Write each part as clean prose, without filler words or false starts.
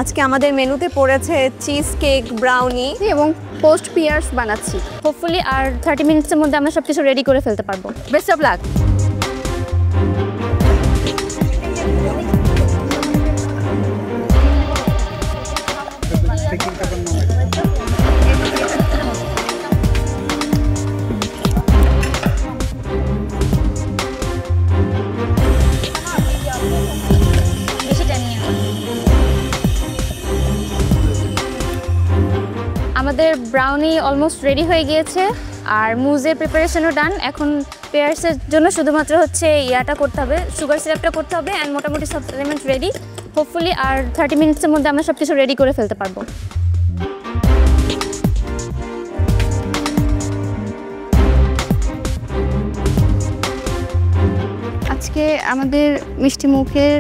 আজকে আমাদের মেনুতে পড়েছে চিজ কেক, ব্রাউনি এবং পোস্ট পিয়ার্স বানাচ্ছি। হোপফুলি আর 30 মিনিটসের মধ্যে আমরা সবকিছু রেডি করে ফেলতে পারবো। Best of luck. আমাদের ব্রাউনি অলমোস্ট রেডি হয়ে গিয়েছে আর মুজের প্রিপারেশনও ডান। এখন পেয়ার্সের জন্য শুধুমাত্র হচ্ছে ইয়াটা করতে হবে, সুগার সিরাপটা করতে হবে অ্যান্ড মোটামুটি সব এলিমেন্ট রেডি। হোপফুলি আর 30 মিনিটসের মধ্যে আমরা সব কিছু রেডি করে ফেলতে পারবো। আজকে আমাদের মিষ্টি মুখের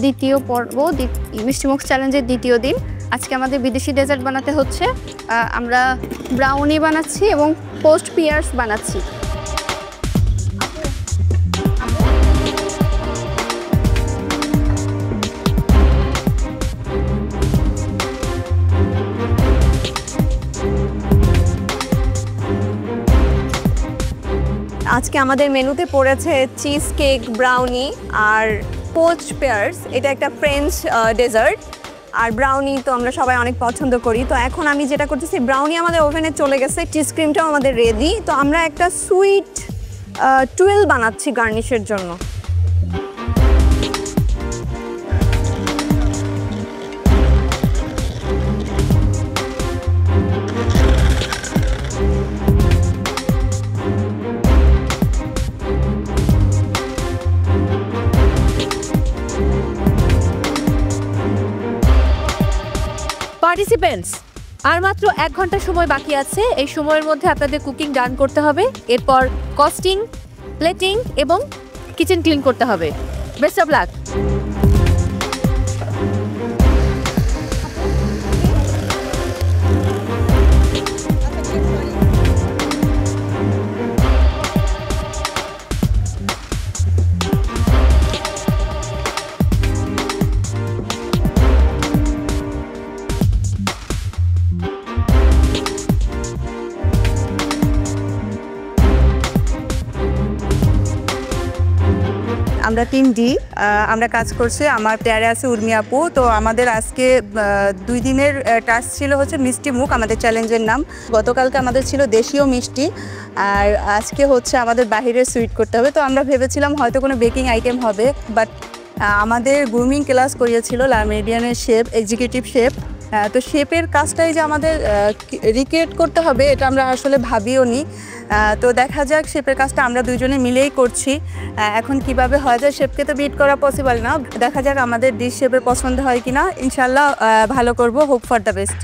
দ্বিতীয় পর্ব, মিষ্টি মুখ চ্যালেঞ্জের দ্বিতীয় দিন। আজকে আমাদের বিদেশি ডেজার্ট বানাতে হচ্ছে। আমরা ব্রাউনি বানাচ্ছি এবং পোস্ট পিয়ার্স বানাচ্ছি। আজকে আমাদের মেনুতে পড়েছে চিজ কেক, ব্রাউনি আর পোচড পেয়ার্স। এটা একটা ফ্রেঞ্চ ডেজার্ট। আর ব্রাউনি তো আমরা সবাই অনেক পছন্দ করি। তো এখন আমি যেটা করতেছি, ব্রাউনি আমাদের ওভেনে চলে গেছে, চিজ ক্রিমটাও আমাদের রেডি। তো আমরা একটা সুইট টুয়েল বানাচ্ছি গার্নিশের জন্য। পার্টিসিপেন্টস, আর মাত্র 1 ঘন্টা সময় বাকি আছে। এই সময়ের মধ্যে আপনাদের কুকিং ডান করতে হবে, এরপর কস্টিং, প্লেটিং এবং কিচেন ক্লিন করতে হবে। Best of luck. আমরা টিম ডি, আমরা কাজ করছি। আমার পেয়ারে আছে উর্মি আপু। তো আমাদের আজকে 2 দিনের টাস্ক ছিল হচ্ছে মিষ্টি মুখ, আমাদের চ্যালেঞ্জের নাম। গতকালকে আমাদের ছিল দেশীয় মিষ্টি, আর আজকে হচ্ছে আমাদের বাহিরের সুইট করতে হবে। তো আমরা ভেবেছিলাম হয়তো কোনো বেকিং আইটেম হবে, বাট আমাদের গ্রুমিং ক্লাস করিয়েছিল লা মেরিডিয়ানের শেফ, এক্সিকিউটিভ শেফ। তো শেফের কাজটাই যে আমাদের রিক্রিয়েট করতে হবে, এটা আমরা আসলে ভাবিও নি। তো দেখা যাক, শেফের কাজটা আমরা দুজনে মিলেই করছি। এখন কিভাবে হয় যায়, শেফকে তো বিট করা পসিবল না। দেখা যাক আমাদের ডিশ শেফের পছন্দ হয় কিনা। ইনশাল্লাহ ভালো করব। Hope for the best.